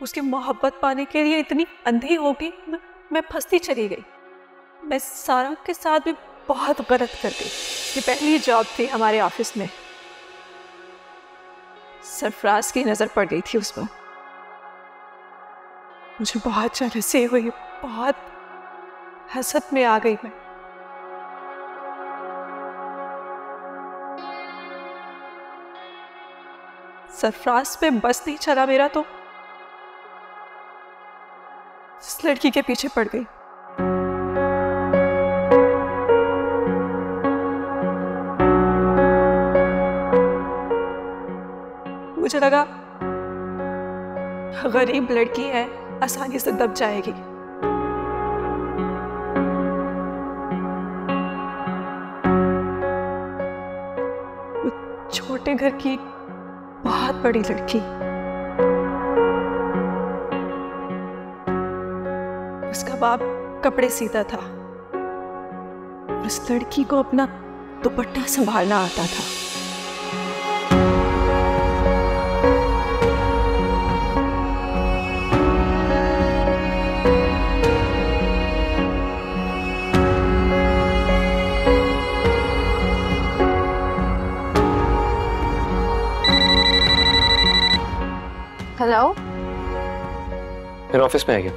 उसकी मोहब्बत पाने के लिए इतनी अंधी हो गई, मैं फंसती चली गई। मैं सारा के साथ भी बहुत गलत कर गई। ये पहली जॉब थी हमारे ऑफिस में। सरफराज की नजर पड़ गई थी उस पर। मुझे बहुत जेलसी हुई, बहुत हसद में आ गई मैं। सरफराज पे बस नहीं चला मेरा तो इस लड़की के पीछे पड़ गई। मुझे लगा गरीब लड़की है, आसानी से दब जाएगी। वो छोटे घर की बहुत बड़ी लड़की, उसका बाप कपड़े सीता था, उस लड़की को अपना दुपट्टा संभालना आता था। हेलो, फिर ऑफिस में आ गया।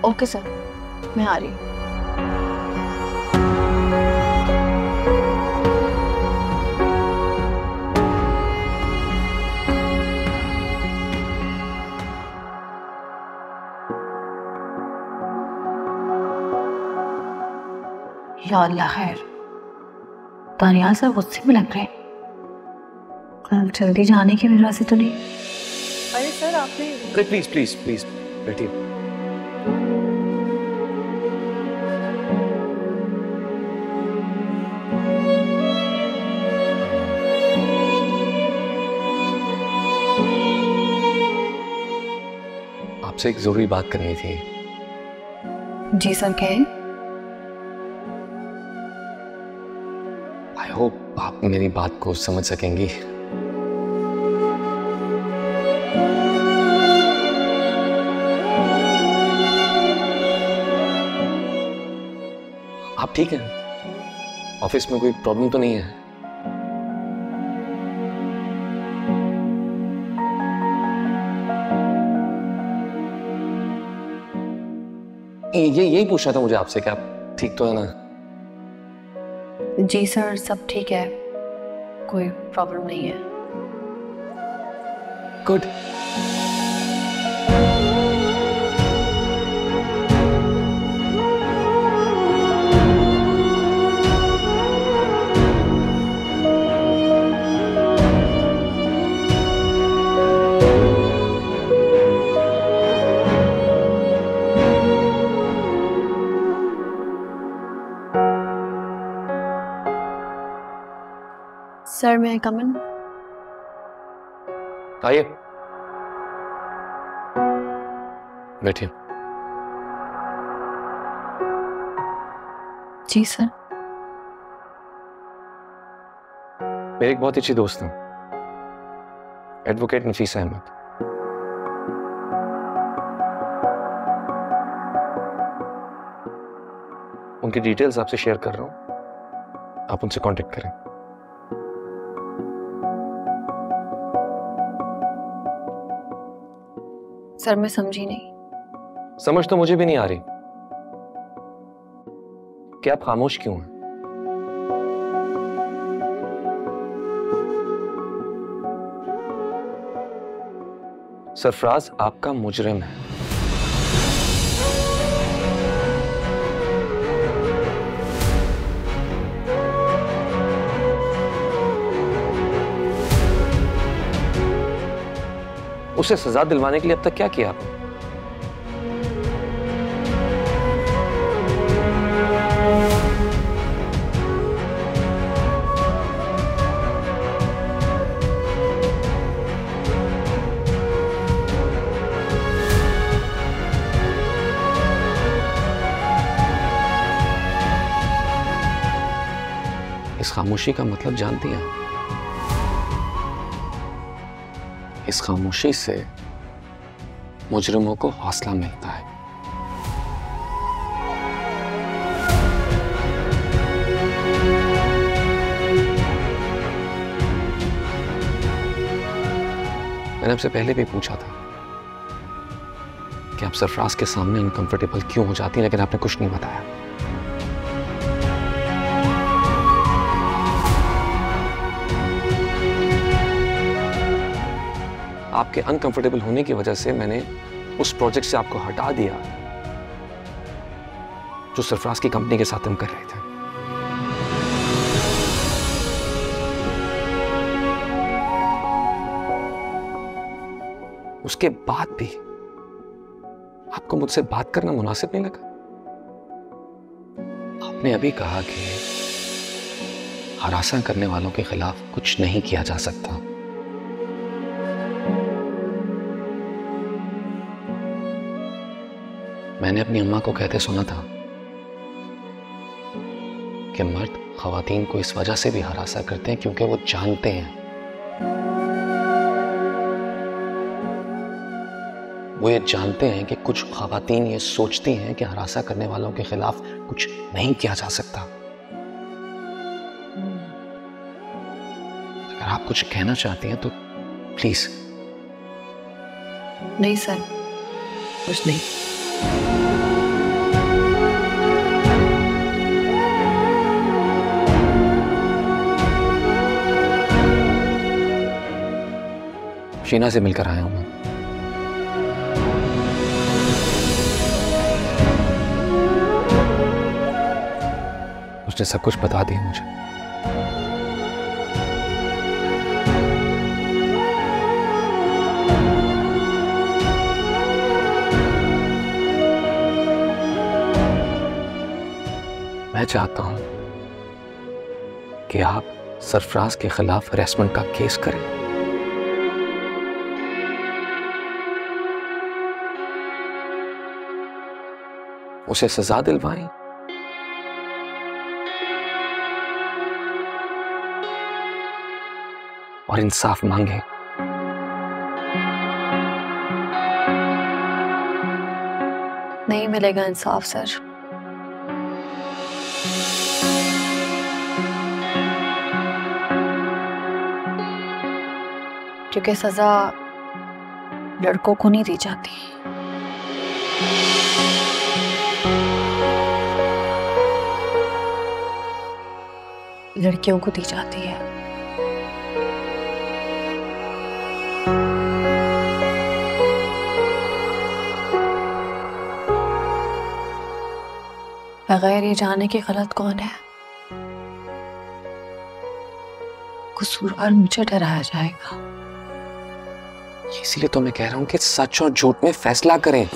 ओके सर, मैं आ रही हूँ। या अल्लाह खैर, दानियाल साहब गुस्से में लग रहे हैं। कल जल्दी जाने की वजह से तो नहीं? अरे सर आपने प्लीज प्लीज प्लीज बैठिए। आपसे एक जरूरी बात करनी थी। जी सर, क्या है? आई होप आप मेरी बात को समझ सकेंगी। आप ठीक हैं? ऑफिस में कोई प्रॉब्लम तो नहीं है? यही पूछना था मुझे आपसे कि आप ठीक तो है ना? जी सर, सब ठीक है, कोई प्रॉब्लम नहीं है। गुड। सर, मैं कम इन? आइए, बैठिए। जी सर। मेरी एक बहुत अच्छी दोस्त है, एडवोकेट नफीसा अहमद। उनकी डिटेल्स आपसे शेयर कर रहा हूं, आप उनसे कांटेक्ट करें। सर, मैं समझी नहीं। समझ तो मुझे भी नहीं आ रही कि आप खामोश क्यों हैं। सरफराज आपका मुजरिम है। उसे सजा दिलवाने के लिए अब तक क्या किया आपने? इस खामोशी का मतलब जानती हैं? इस खामोशी से मुजरिमों को हौसला मिलता है। मैंने आपसे पहले भी पूछा था कि आप सरफराज के सामने अनकंफर्टेबल क्यों हो जाती हैं, लेकिन आपने कुछ नहीं बताया। आपके अनकंफर्टेबल होने की वजह से मैंने उस प्रोजेक्ट से आपको हटा दिया जो सरफराज की कंपनी के साथ हम कर रहे थे। उसके बाद भी आपको मुझसे बात करना मुनासिब नहीं लगा। आपने अभी कहा कि हरासा करने वालों के खिलाफ कुछ नहीं किया जा सकता। मैंने अपनी अम्मा को कहते सुना था कि मर्द खवातीन को इस वजह से भी हरासा करते हैं क्योंकि वो जानते हैं, वो ये जानते हैं कि कुछ खवातीन ये सोचती हैं कि हरासा करने वालों के खिलाफ कुछ नहीं किया जा सकता। अगर आप कुछ कहना चाहती हैं तो प्लीज। नहीं सर, कुछ नहीं। शीना से मिलकर आया हूं मैं। उसने सब कुछ बता दिया मुझे। मैं चाहता हूं कि आप सरफराज के खिलाफ हरेसमेंट का केस करें। उसे सजा दिलवाएं और इंसाफ मांगे। नहीं मिलेगा इंसाफ सर। क्योंकि सजा लड़कों को नहीं दी जाती, लड़कियों को दी जाती है। बगैर ये जाने की गलत कौन है, कसूरवार मुझे डराया जाएगा। इसीलिए तो मैं कह रहा हूं कि सच और झूठ में फैसला करें।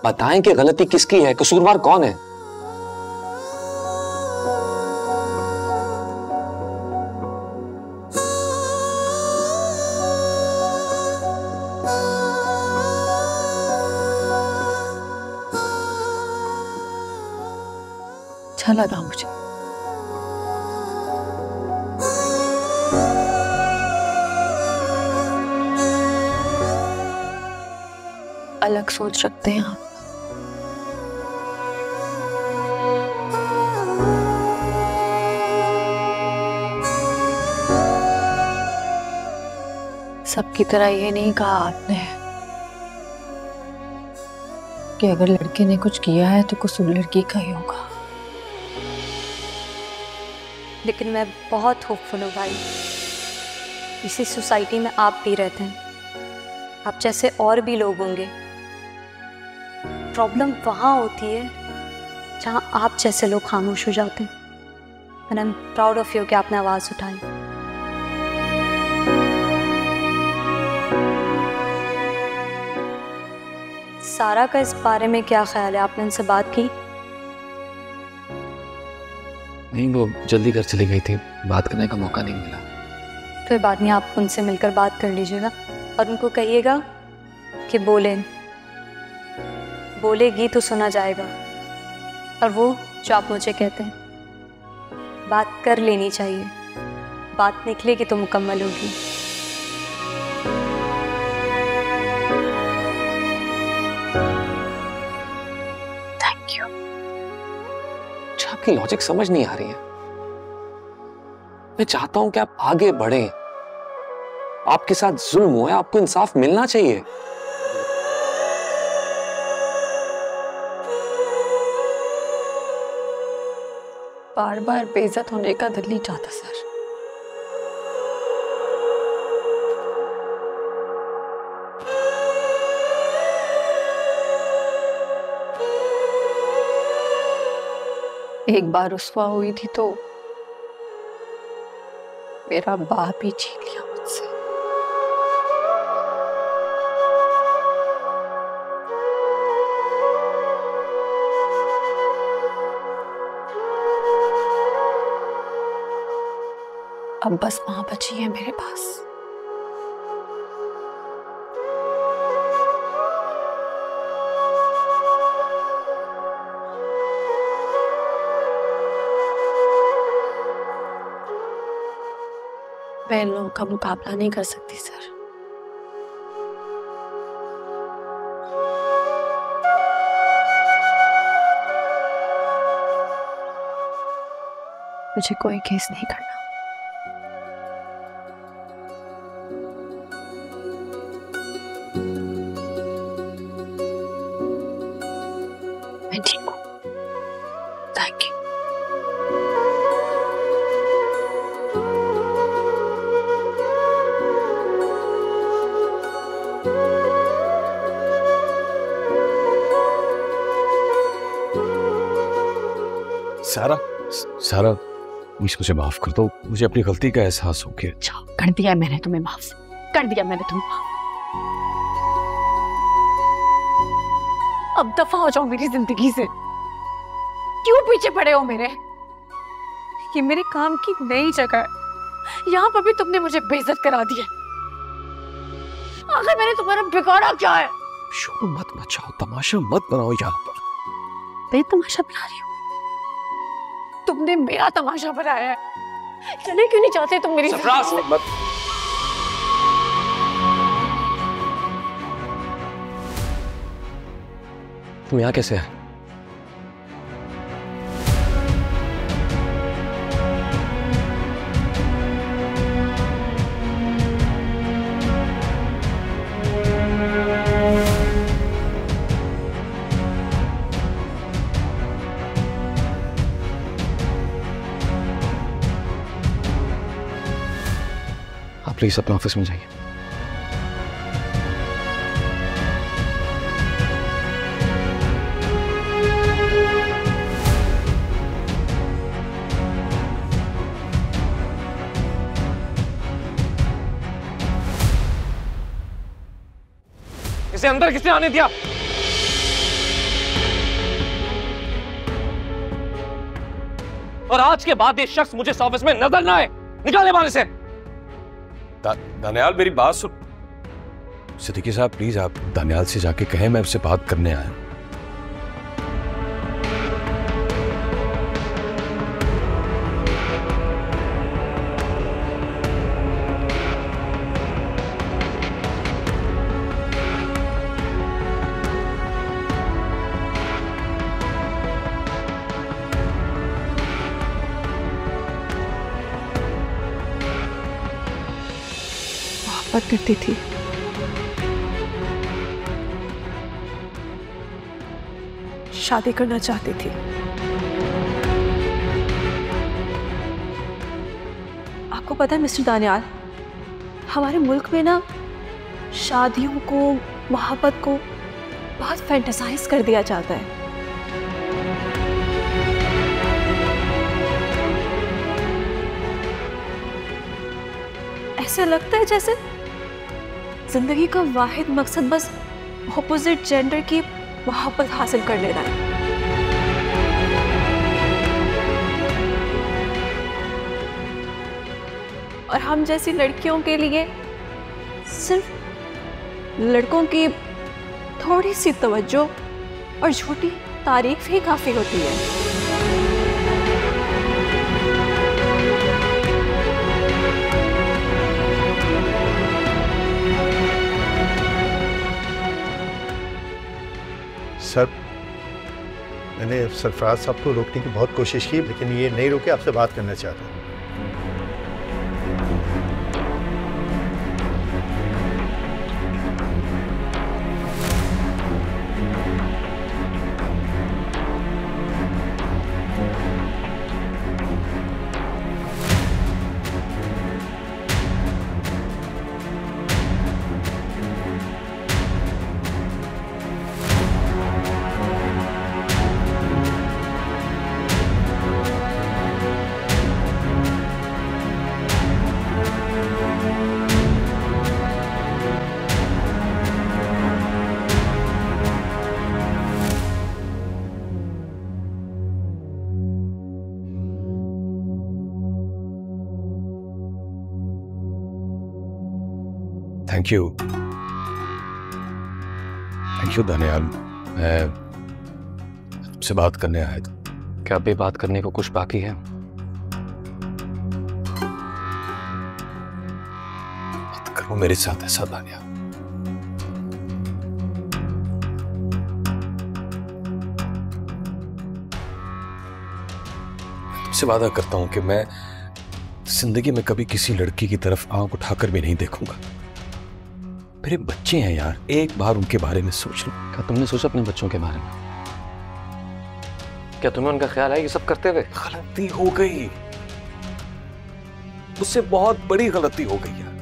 बताएं कि गलती किसकी है, कसूरवार कौन है। अच्छा लगा मुझे। अलग सोच रखते हैं आप। सबकी तरह ये नहीं कहा आपने कि अगर लड़के ने कुछ किया है तो कसूर लड़की का ही होगा। लेकिन मैं बहुत होपफुल हूँ भाई। इसी सोसाइटी में आप भी रहते हैं, आप जैसे और भी लोग होंगे। प्रॉब्लम वहाँ होती है जहाँ आप जैसे लोग खामोश हो जाते हैं। And I am proud of you कि आपने आवाज़ उठाई। सारा का इस बारे में क्या ख्याल है? आपने उनसे बात की? नहीं, वो जल्दी घर चली गई थी, बात करने का मौका नहीं मिला। कोई बात नहीं, आप उनसे मिलकर बात कर लीजिएगा और उनको कहिएगा कि बोलेगी तो सुना जाएगा। और वो जो आप मुझे कहते हैं बात कर लेनी चाहिए, बात निकलेगी तो मुकम्मल होगी। Thank you. आपकी लॉजिक समझ नहीं आ रही है। मैं चाहता हूं कि आप आगे बढ़ें, आपके साथ जुल्म हुआ है, आपको इंसाफ मिलना चाहिए। बार बार बेइज्जत होने का दिल नहीं चाहता सर। एक बार रुस्वा हुई थी तो मेरा बाप ही छीन लिया मुझसे। अब बस मां बची है मेरे पास। मैं इन लोगों का मुकाबला नहीं कर सकती सर। मुझे कोई केस नहीं करना। मैं ठीक हूँ। Thank you. सारा, सारा प्लीज मुझे माफ कर दो, मुझे अपनी गलती का एहसास हो गया। अच्छा कर दिया मैंने तुम्हें माफ, कर दिया मैंने तुम्हें माफ। अब दफा हो जाओ मेरी जिंदगी से। क्यों पीछे पड़े हो मेरे? ये मेरे काम की नई जगह है, यहाँ पर भी तुमने मुझे बेइज्जत करा दी है। आखिर मैंने तुम्हारा बिगाड़ा क्या है? शोर मत मचाओ, तमाशा मत बनाओ यहाँ पर। मैं तमाशा बना रही हूँ? तुमने मेरा तमाशा बनाया है। चले क्यों नहीं चाहते तुम मेरी मत। तुम यहाँ कैसे है? प्लीज अपने ऑफिस में जाइए। इसे अंदर किसने आने दिया? और आज के बाद ये शख्स मुझे इस ऑफिस में नजर ना आए। निकाले बाहर से। दानियाल मेरी बात सुन। सिद्दीकी साहब प्लीज आप दानियाल से जाके कहें मैं उससे बात करने आया हूं। बात करती थी, शादी करना चाहती थी। आपको पता है मिस्टर दानियाल, हमारे मुल्क में ना शादियों को, मोहब्बत को बहुत फैंटेसाइज कर दिया जाता है। ऐसा लगता है जैसे जिंदगी का वाहिद मकसद बस ऑपोजिट जेंडर की मोहब्बत हासिल कर लेना है। और हम जैसी लड़कियों के लिए सिर्फ लड़कों की थोड़ी सी तवज्जो और झूठी तारीफ ही काफी होती है। मैंने सरफराज साहब को रोकने की बहुत कोशिश की, लेकिन ये नहीं रुके, आपसे बात करना चाहता हूँ। थैंक यू धन्याल। मैं आपसे बात करने आया था। क्या अभी बात करने को कुछ बाकी है? मत करो मेरे साथ ऐसा धन्याल। तुमसे वादा करता हूं कि मैं जिंदगी में कभी किसी लड़की की तरफ आंख उठाकर भी नहीं देखूंगा। मेरे बच्चे हैं यार, एक बार उनके बारे में सोच लो। क्या तुमने सोचा अपने बच्चों के बारे में? क्या तुम्हें उनका ख्याल है ये सब करते हुए? गलती हो गई, मुझसे बहुत बड़ी गलती हो गई यार।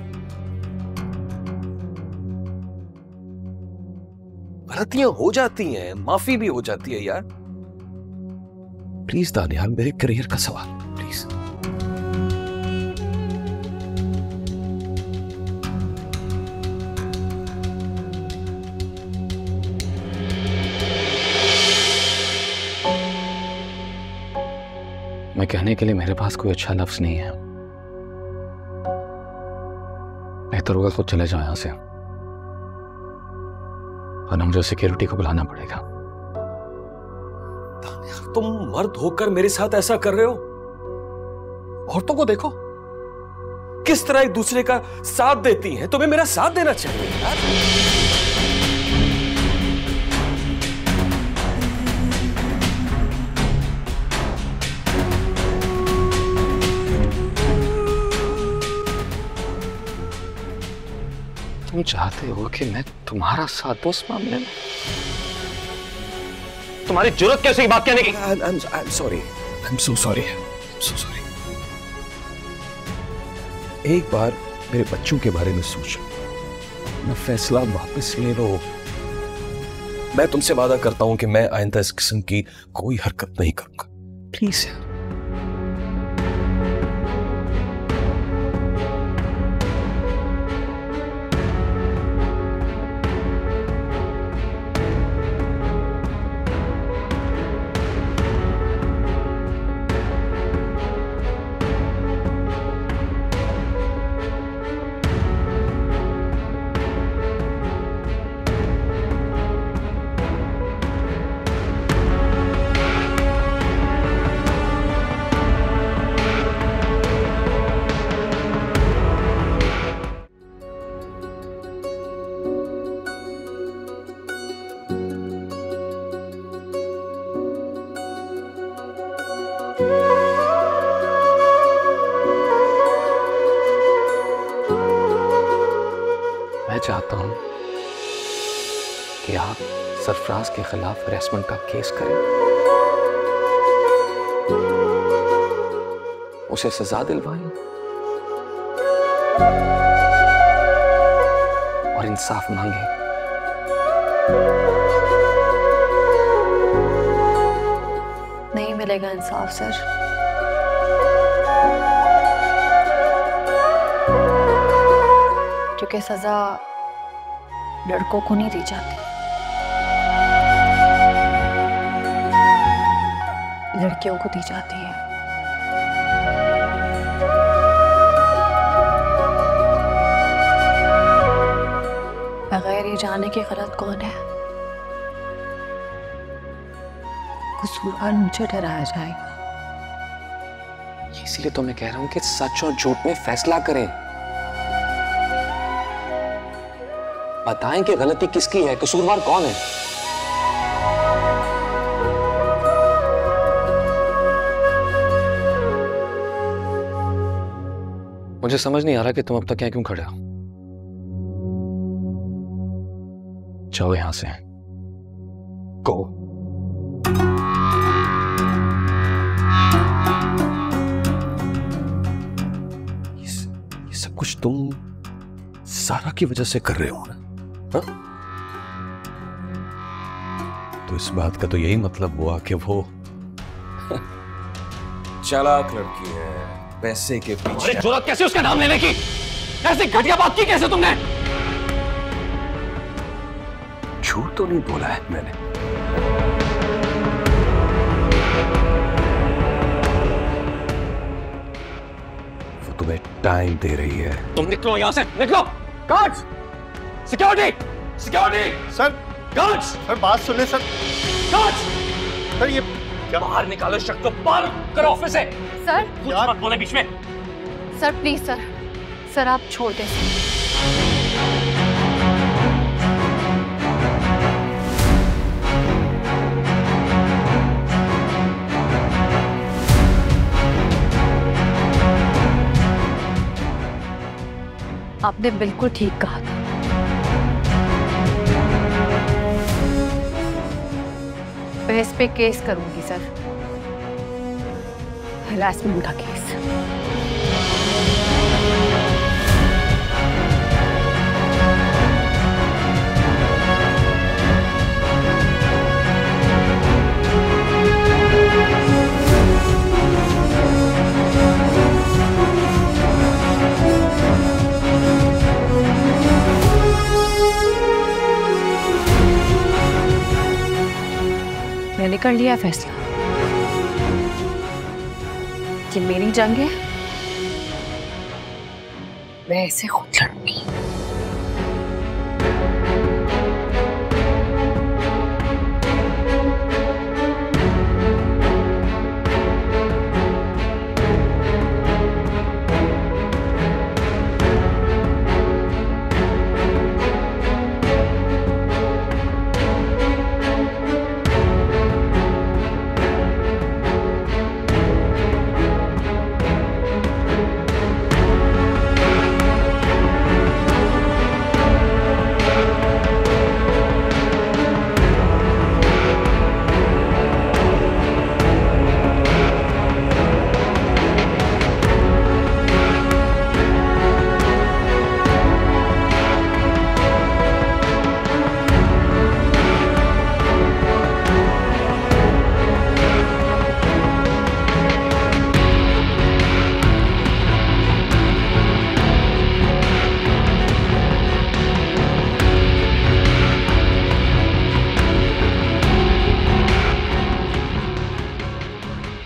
गलतियां हो जाती हैं, माफी भी हो जाती है यार। प्लीज दानियाल, मेरे करियर का सवाल, प्लीज। मैं कहने के लिए मेरे पास कोई अच्छा लफ्ज नहीं है। बेहतर होगा खुद चले जाओ यहां से, वरना मुझे सिक्योरिटी को बुलाना पड़ेगा। तुम मर्द होकर मेरे साथ ऐसा कर रहे हो? औरतों को देखो किस तरह एक दूसरे का साथ देती हैं। तुम्हें मेरा साथ देना चाहिए यार। तुम चाहते हो कि मैं तुम्हारा साथ दूं इस मामले में? तुम्हारी जरूरत कैसे बात कहने की? I'm sorry. I'm so sorry. I'm so sorry. एक बार मेरे बच्चों के बारे में सोचो, अपना फैसला वापस ले लो। मैं तुमसे वादा करता हूं कि मैं आइंदा इस किस्म की कोई हरकत नहीं करूंगा। प्लीज यार। मैं चाहता हूं कि आप सरफराज के खिलाफ हरेसमेंट का केस करें, उसे सजा दिलवाएं और इंसाफ मांगे। नहीं मिलेगा इंसाफ सर। क्योंकि सजा लड़कों को नहीं दी जाती, लड़कियों को दी जाती है। बगैर ये जाने के गलत कौन है, कसूरवार मुझे डराया जाएगा। इसीलिए तो मैं कह रहा हूं कि सच और झूठ में फैसला करें। बताएं कि गलती किसकी है, कसूरवार कौन है। मुझे समझ नहीं आ रहा कि तुम अब तक यहाँ क्यों खड़े हो। जाओ यहां से, गो। ये सब कुछ तुम सारा की वजह से कर रहे हो ना? हा? तो इस बात का तो यही मतलब हुआ कि वो चालाक लड़की है, पैसे के पीछे। अरे जुर्रत कैसे उसका नाम लेने की? ऐसे घटिया बात की कैसे तुमने? झूठ तो नहीं बोला है मैंने। वो तुम्हें टाइम दे रही है। तुम निकलो यहां से, निकलो। Guards, security, security. Sir, guards, sir बात सुन ले सर। गार्ड्स, सर ये क्या? बाहर निकालो शख्स को, बाहर करो ऑफिस से। सर, कुछ मत बोले बीच में। सर प्लीज सर, सर आप छोड़ दें। आपने बिल्कुल ठीक कहा था। मैं इस पे केस करूंगी सर, हरासमेंट का केस। मैंने कर लिया फैसला, ये मेरी जंग है, मैं इसे खुद लड़ूंगी।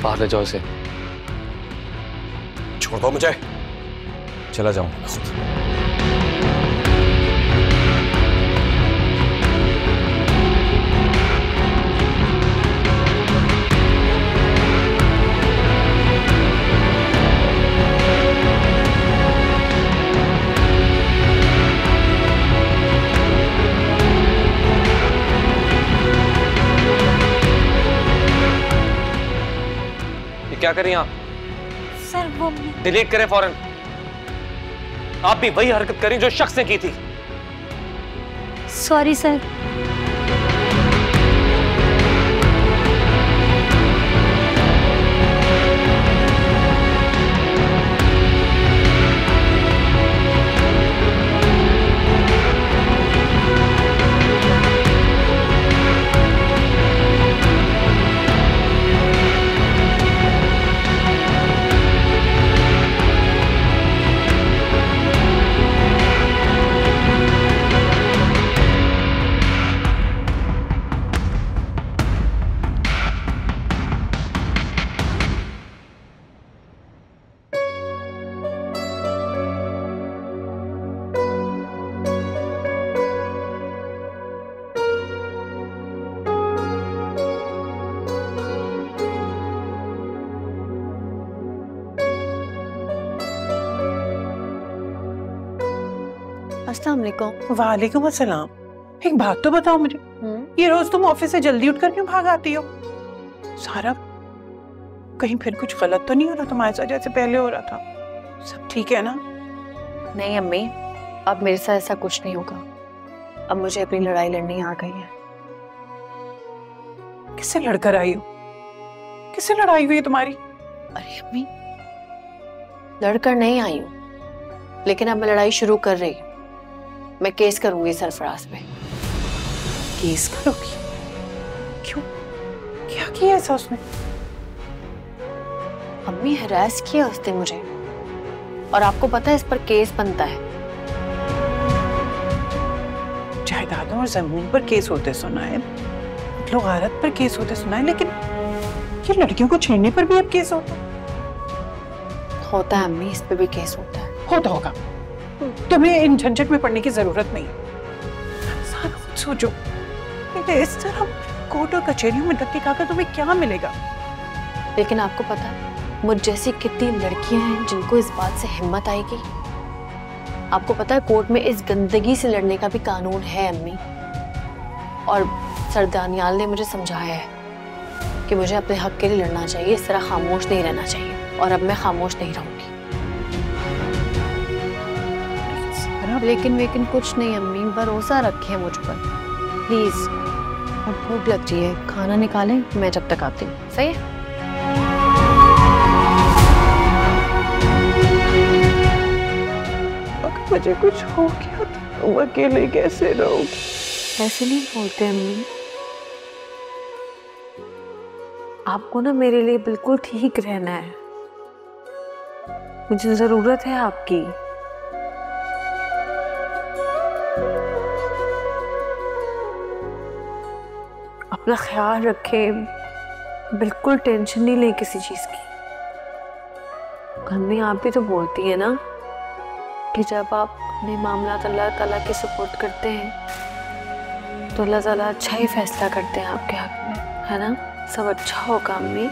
बाहर ले जाओ इसे। छोड़ दो मुझे, चला जाऊंगा खुद। क्या कर रही हैं आप? सर वो डिलीट करें फौरन। आप भी वही हरकत करें जो शख्स ने की थी। Sorry sir. अस्सलाम वालेकुम। वालेकुम अस्सलाम। एक बात तो बताओ मुझे, ये रोज तुम ऑफिस से जल्दी उठकर क्यों भाग आती हो? सारा कहीं फिर कुछ गलत तो नहीं हो रहा तुम्हारे साथ जैसे पहले हो रहा था? सब ठीक है ना? नहीं अम्मी, अब मेरे साथ ऐसा कुछ नहीं होगा। अब मुझे अपनी लड़ाई लड़नी आ गई है। किससे लड़कर आई हो? किससे लड़ाई हुई है तुम्हारी? अरे अम्मी, लड़कर नहीं आई हूँ, लेकिन अब मैं लड़ाई शुरू कर रही हूँ। मैं केस करूंगी सरफराज पे। केस करोगी? क्यों? क्या किया ऐसा उसने? अम्मी, हरास किया उसने मुझे, और आपको पता है इस पर केस बनता है। जायदादों और जमीन पर केस होते सुना है, लोग औरत पर केस होते सुना है, लेकिन ये लड़कियों को छेड़ने पर भी अब केस होता है? होता है अम्मी, इस पे भी केस होता है। होता होगा, तुम्हें इन झंझट में पड़ने की जरूरत नहीं। सारा कुछ सोचो, इस तरह कोर्ट और कचहरियों में धक्के खाकर तुम्हें क्या मिलेगा? लेकिन आपको पता है मुझ जैसी कितनी लड़कियां हैं जिनको इस बात से हिम्मत आएगी। आपको पता है कोर्ट में इस गंदगी से लड़ने का भी कानून है अम्मी, और सर दानियाल ने मुझे समझाया है कि मुझे अपने हक के लिए लड़ना चाहिए, इस तरह खामोश नहीं रहना चाहिए, और अब मैं खामोश नहीं रहूंगी। लेकिन कुछ नहीं अम्मी, भरोसा रखें मुझ पर प्लीज। अब भूख लग रही है, खाना निकालें, मैं जब तक आती हूँ। सही है? अगर मुझे कुछ हो गया तो तुम अकेले कैसे रहोगी? ऐसे नहीं बोलते अम्मी, आपको ना मेरे लिए बिल्कुल ठीक रहना है। मुझे जरूरत है आपकी। अपना ख्याल रखें, बिल्कुल टेंशन नहीं लें किसी चीज की। अम्मी, आप भी तो बोलती है ना कि जब आप अपने मामला अल्लाह ताला के सपोर्ट करते हैं तो अल्लाह ताला अच्छा ही फैसला करते हैं आपके हक में, है ना? सब अच्छा होगा अम्मी।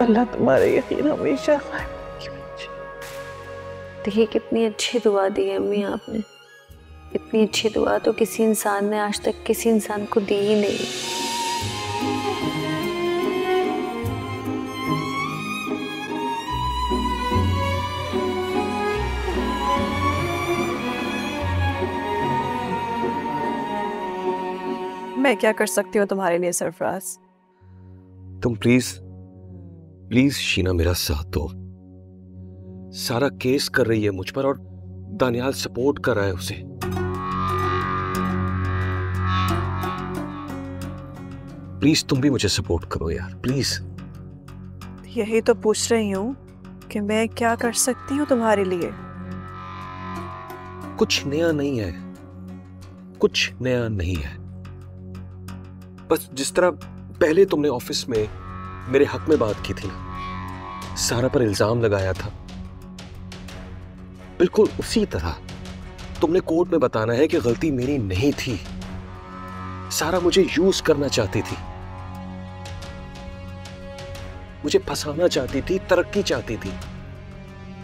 अल्लाह तुम्हारे यकीन हमेशा। देखिए कितनी अच्छी दुआ दी है अम्मी आपने। इतनी अच्छी दुआ तो किसी इंसान ने आज तक किसी इंसान को दी ही नहीं। मैं क्या कर सकती हूँ तुम्हारे लिए सरफराज? तुम प्लीज शीना मेरा साथ दो। सारा केस कर रही है मुझ पर और दानियाल सपोर्ट कर रहा है उसे। प्लीज तुम भी मुझे सपोर्ट करो यार, प्लीज। यही तो पूछ रही हूँ कि मैं क्या कर सकती हूँ तुम्हारे लिए। कुछ नया नहीं है, कुछ नया नहीं है। बस जिस तरह पहले तुमने ऑफिस में मेरे हक में बात की थी, सारा पर इल्जाम लगाया था, बिल्कुल उसी तरह तुमने कोर्ट में बताना है कि गलती मेरी नहीं थी। सारा मुझे यूज करना चाहती थी, मुझे फंसाना चाहती थी, तरक्की चाहती थी,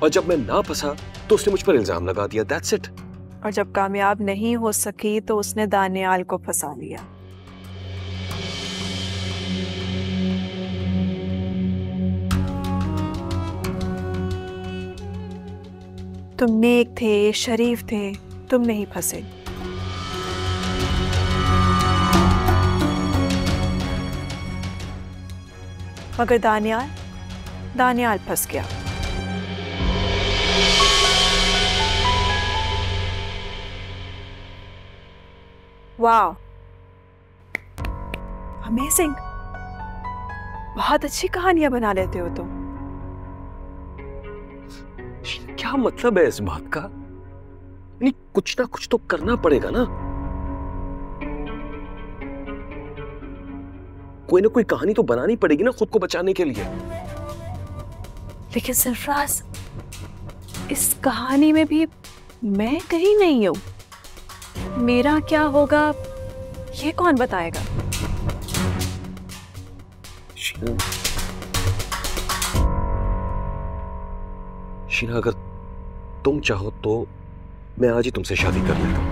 और जब मैं ना फंसा तो उसने मुझ पर इल्जाम लगा दिया। That's it. और जब कामयाब नहीं हो सकी तो उसने दानियाल को फंसा लिया। तुम नेक थे, शरीफ थे, तुम नहीं फंसे। मगर दानियाल फंस गया। वाह, अमेजिंग। बहुत अच्छी कहानियां बना लेते हो तुम। क्या मतलब है इस बात का? नहीं, कुछ ना कुछ तो करना पड़ेगा ना। कोई ना कोई कहानी तो बनानी पड़ेगी ना खुद को बचाने के लिए। लेकिन सरफराज, इस कहानी में भी मैं कहीं नहीं हूं। मेरा क्या होगा ये कौन बताएगा? शीना, शीना, अगर तुम चाहो तो मैं आज ही तुमसे शादी कर लेता हूं।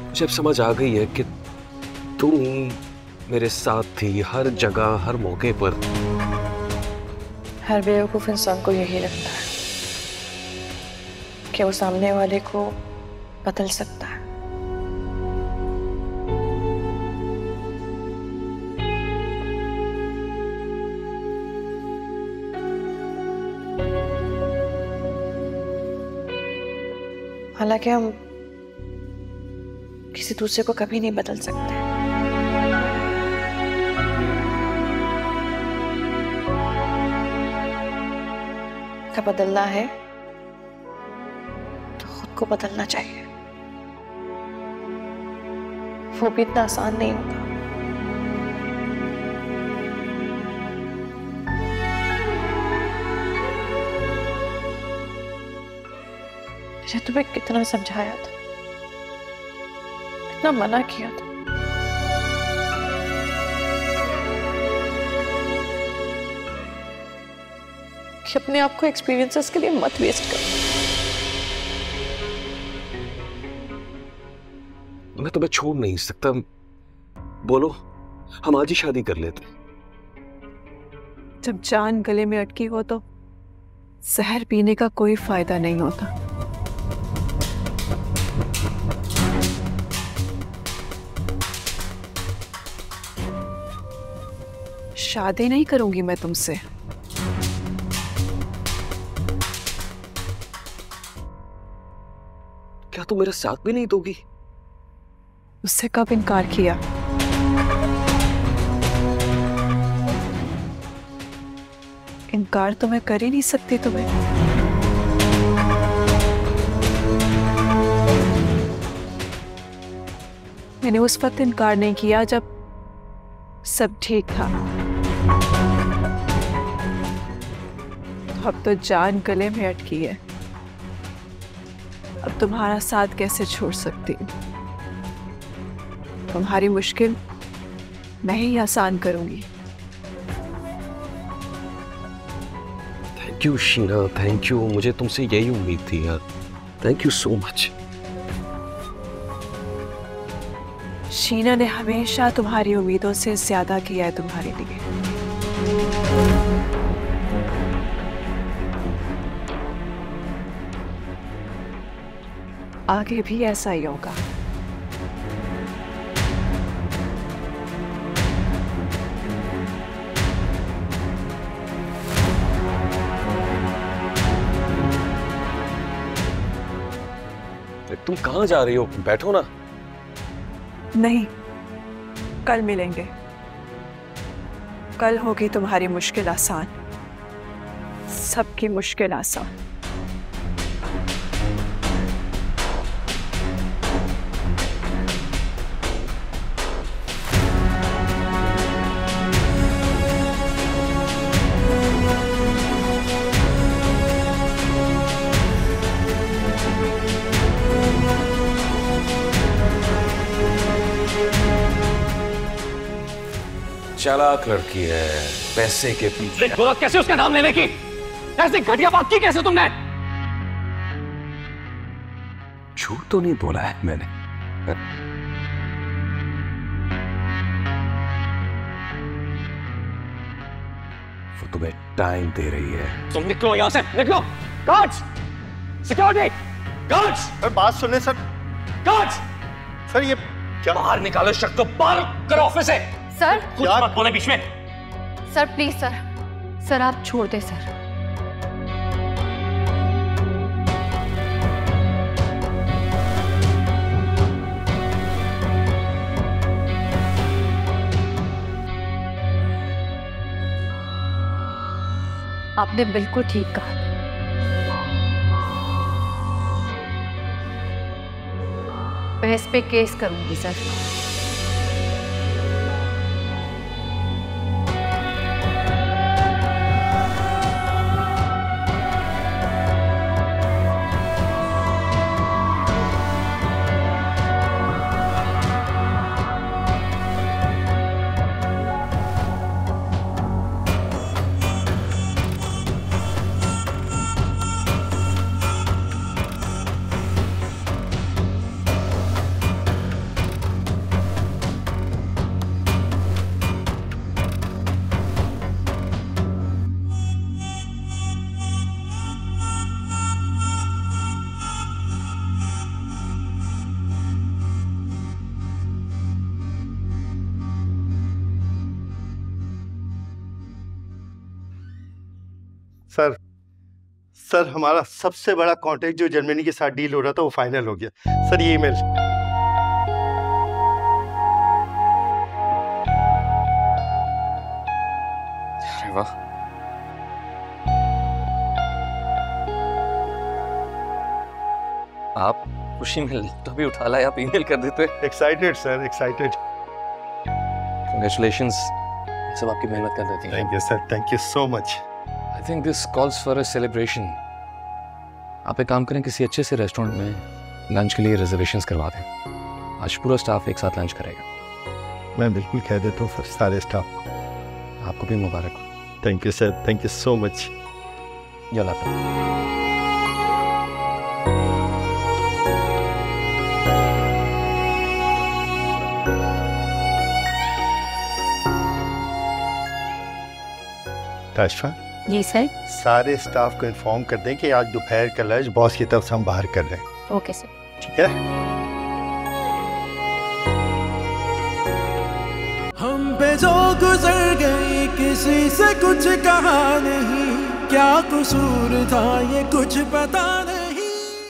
मुझे अब समझ आ गई है कि तुम ही मेरे साथ थी हर जगह, हर मौके पर। हर बेवकूफ इंसान को यही लगता है कि वो सामने वाले को बदल सकता है। हालांकि हम किसी दूसरे को कभी नहीं बदल सकते। अगर बदलना है तो खुद को बदलना चाहिए। वो भी इतना आसान नहीं होता। मैंने तुम्हें कितना समझाया था, कितना मना किया था, कि अपने आप को एक्सपीरियंसेस के लिए मत वेस्ट करो। मैं तुम्हें छोड़ नहीं सकता। बोलो, हम आज ही शादी कर लेते। जब जान गले में अटकी हो तो जहर पीने का कोई फायदा नहीं होता। शादी नहीं करूंगी मैं तुमसे। क्या तुम मेरा साथ भी नहीं दोगी? उससे कब इनकार किया? इनकार तो मैं कर ही नहीं सकती तुम्हें। मैंने उस वक्त इनकार नहीं किया जब सब ठीक था। अब तो जान गले में अटकी है। अब तुम्हारा साथ कैसे छोड़ सकती हूँ? तुम्हारी मुश्किल मैं ही आसान करूंगी। Thank you Sheena, thank you. मुझे तुमसे यही उम्मीद थी यार। Thank you so much. Sheena ने हमेशा तुम्हारी उम्मीदों से ज्यादा किया है तुम्हारे लिए। आगे भी ऐसा ही होगा। तुम कहां जा रही हो? बैठो ना। नहीं, कल मिलेंगे। कल होगी तुम्हारी मुश्किल आसान, सबकी मुश्किल आसान। चालाक लड़की है, पैसे के पीछे। जरूरत कैसे उसका नाम लेने की? ऐसी घटिया बात की कैसे तुमने? झूठ तो नहीं बोला है मैंने। वो तुम्हें टाइम दे रही है। तुम निकलो यहां से, निकलो। Guards, security, guards. बात सुने सर। गार्ड्स, सर ये क्या? बाहर निकालो इस शख्स को, बाहर करो ऑफिस से। सर कुछ मत बोले बीच में। सर प्लीज सर, सर आप छोड़ दे सर। आपने बिल्कुल ठीक कहा। मैं इस पे केस करूंगी सर। सर सर हमारा सबसे बड़ा कॉन्ट्रैक्ट जो जर्मनी के साथ डील हो रहा था वो फाइनल हो गया सर। ये ईमेल। अरे वाह, आप खुशी में लैपटॉप भी उठा लाए, आप ईमेल कर देते। Excited sir, excited. कांग्रेचुलेशंस, सब आपकी मेहनत कर देती हैं। Thank you sir, thank you so much. I think this calls for a celebration. आप एक काम करें, किसी अच्छे से रेस्टोरेंट में लंच के लिए रिजर्वेशंस करवा दें। आज पूरा स्टाफ एक साथ लंच करेगा। मैं बिल्कुल कह देता हूँ सर सारे स्टाफ को। आपको भी मुबारक हो। Thank you sir, thank you so much. या लैपटॉप। ताशफा, जी सर। सारे स्टाफ को इन्फॉर्म कर दें कि आज दोपहर का लंच बॉस की तरफ से हम बाहर कर रहे हैं। Okay sir. ठीक है। हम पे जो गुजर गई किसी से कुछ कहा नहीं, क्या कसूर था ये कुछ पता नहीं।